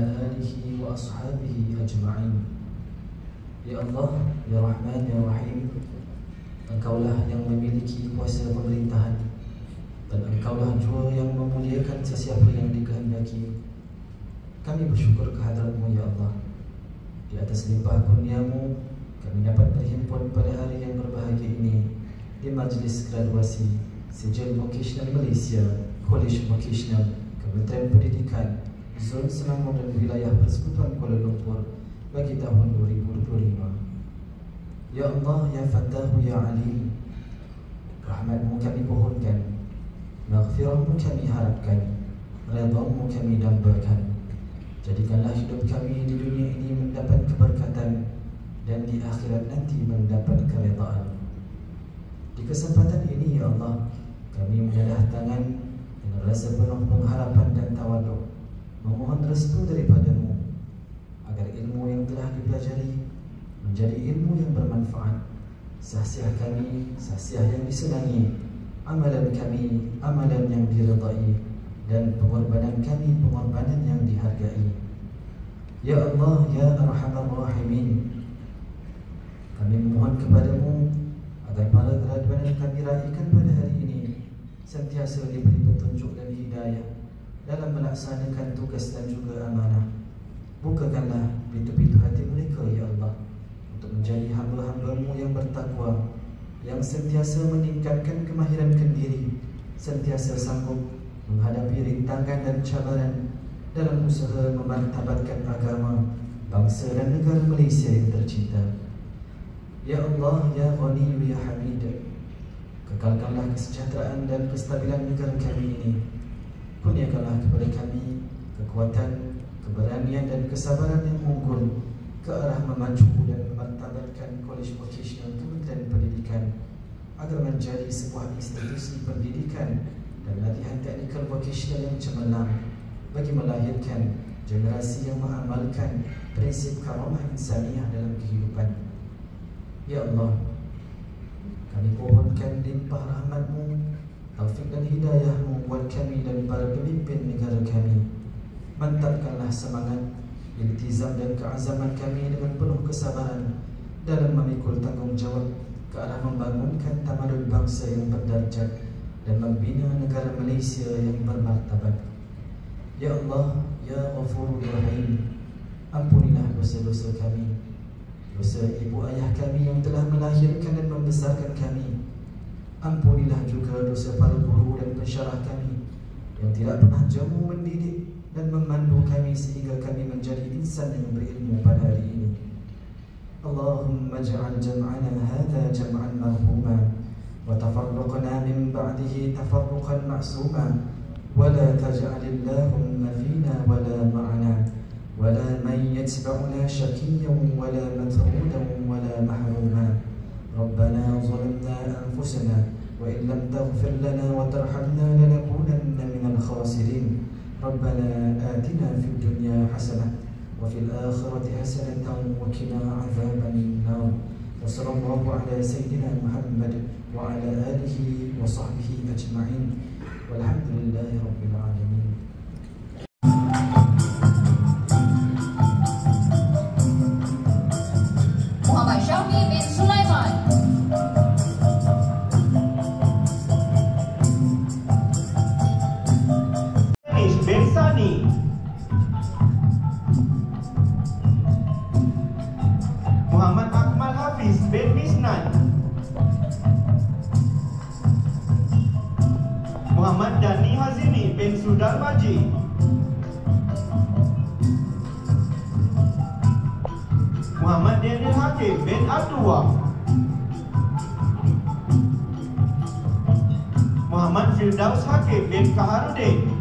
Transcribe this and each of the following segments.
آله وأصحابه أجمعين. Ya Allah, Ya Rahman, Ya Rahim, Engkaulah yang memiliki kuasa pemerintahan, dan Engkaulah jua yang memuliakan sesiapa yang dikehendaki. Kami bersyukur kehadrat-Mu, Ya Allah. Di atas limpah kurnia-Mu, kami dapat berhimpun pada hari yang berbahagia ini di majlis graduasi Sijil Vocational Malaysia, College Vocational, Kementerian Pendidikan, Zon Selangor dan Wilayah Persekutuan Kuala Lumpur bagi tahun 2025. Ya Allah, Ya Fattahu, Ya Alim, rahmat-Mu kami pohonkan, maghfirah-Mu kami harapkan, redha-Mu kami dambakan. Jadikanlah hidup kami di dunia ini mendapat keberkatan dan di akhirat nanti mendapat keredaan. Di kesempatan ini, Ya Allah, kami mendadah tangan dengan rasa penuh pengharapan dan tawaduk, memohon restu daripada-Mu agar ilmu yang telah dipelajari menjadi ilmu yang bermanfaat, sahsiah kami, sahsiah yang disenangi, amalan kami, amalan yang diredai, dan pengorbanan kami, pengorbanan yang dihargai. Ya Allah, Ya Arhamar Rahimin, kami memohon kepada-Mu agar para graduan yang kami raikan pada hari ini sentiasa diberi petunjuk dan hidayah dalam melaksanakan tugas dan juga amanah. Bukakanlah pintu-pintu hati mereka, Ya Allah, untuk menjadi hamba-hamba-Mu yang bertakwa, yang sentiasa meningkatkan kemahiran diri, sentiasa sanggup menghadapi rintangan dan cabaran dalam usaha memartabatkan agama, bangsa dan negara Malaysia yang tercinta. Ya Allah, Ya Ghani, Ya Hamid, kekalkanlah kesejahteraan dan kestabilan negara kami ini. Kurniakanlah kepada kami kekuatan, keberanian dan kesabaran yang unggul ke arah memaju dan memartabatkan College Vocational Kementerian Pendidikan agar menjadi sebuah institusi pendidikan dan latihan teknikal vocational yang cemerlang bagi melahirkan generasi yang mengamalkan prinsip karamah insaniah dalam kehidupan. Ya Allah, kami pohonkan limpah rahmat-Mu, taufik dan hidayah-Mu buat kami dan para pemimpin negara kami. Mantapkanlah semangat, iltizam dan keazaman kami dengan penuh kesabaran dalam memikul tanggungjawab ke arah membangunkan tamadun bangsa yang berdarjat dan membina negara Malaysia yang bermartabat. Ya Allah, Ya Ghafurur Rahim, ampunilah dosa-dosa kami, dosa ibu ayah kami yang telah melahirkan dan membesarkan kami. Ampunilah juga dosa para guru dan pensyarah kami yang tidak pernah jemu mendidik dan memandu kami sehingga kami menjadi insan yang berilmu pada hari ini. Allahumma ja'al jam'ana hadha jam'an marhuma wa tafarruqna min ba'dihi tafarruqan ma'suma wa la taj'alillahumma fina wa la ma'ana wa la man yatba'una shakiyyan wa la matrudan wa la mahruma. Rabbana zalamna anfusana wa in lam taghfir lana wa tarhamna lanakunanna minal khasirin. ربنا آتنا في الدنيا حسنة وفي الآخرة حسنة وقنا عذاب النار. وصلى الله على سيدنا محمد وعلى آله وصحبه أجمعين والحمد لله رب العالمين. Muhammad Syafi bin Sulaiman, bin Sani, Muhammad Akmal Hafiz bin Misnan, Muhammad Dani Hazimi bin Sudar Maji, Muhammad Daniel Hakim bin Abdullah, Muhammad Firdaus Hakim bin Kaharudin.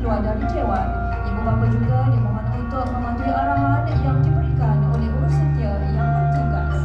keluar dari Dewan. Ibu bapa juga dimohon untuk mematuhi arahan yang diberikan oleh urus setia yang bertugas.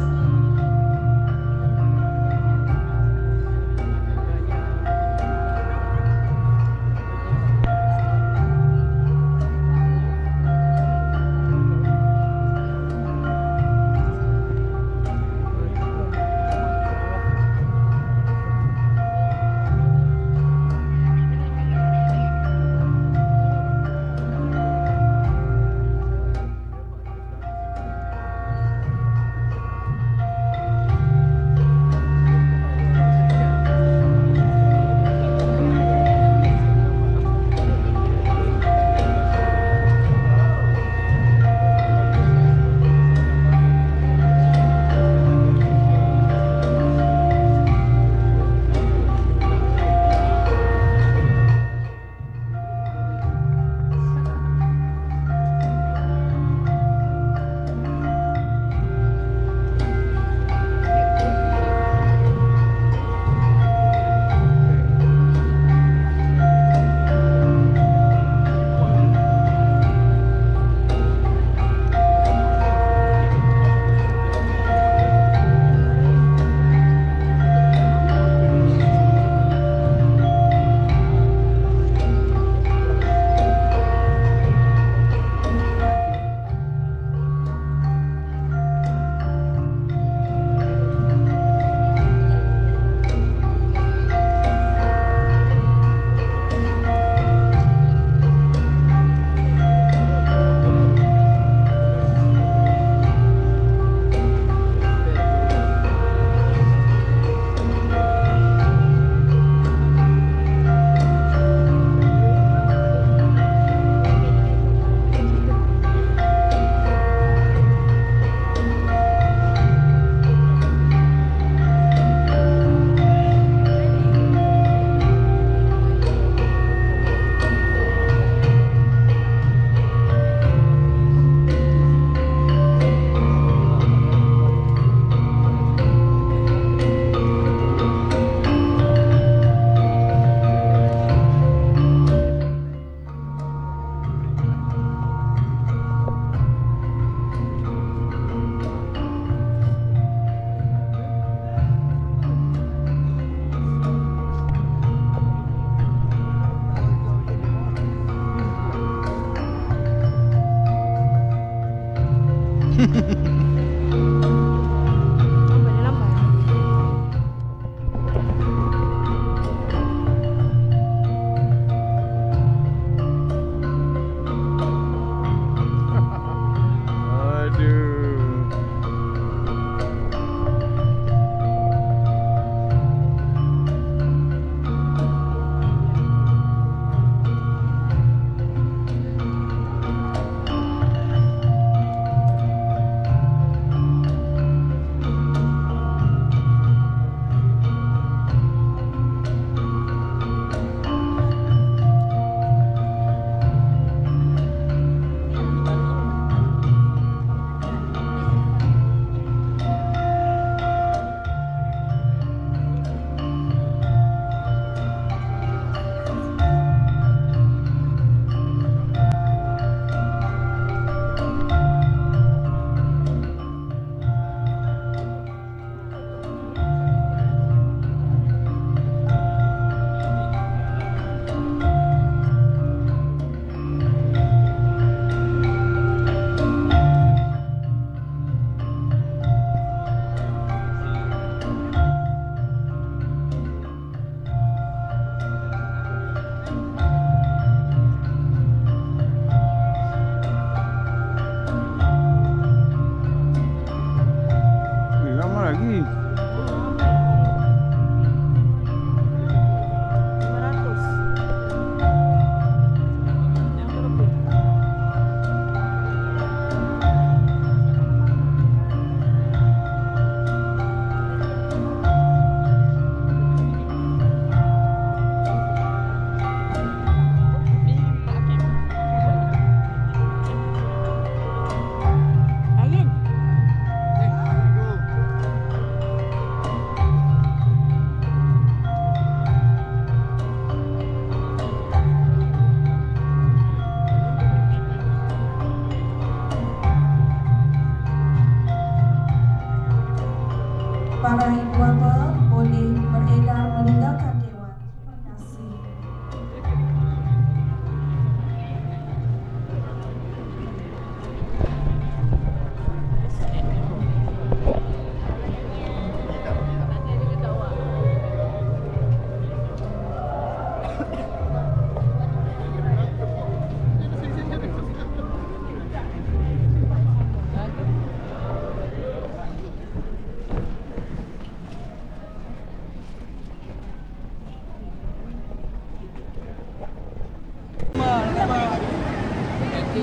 Ayo.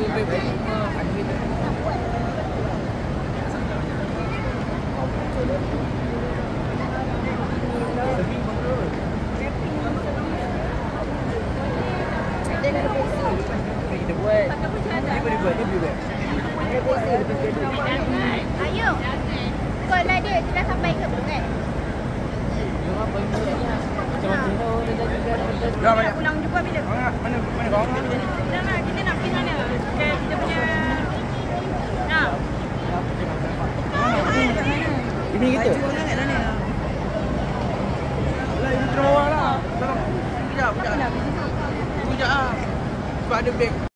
Sekolah dia dah sampai ke belum kan? Dah banyak. Pulang juga bila? Mana kau? Dah lah, kita nak pergi mana? Kita punya... Nah. Ini kita. Lah ini terbawa lah. Sekejap. Sekejap lah. Sebab ada beg.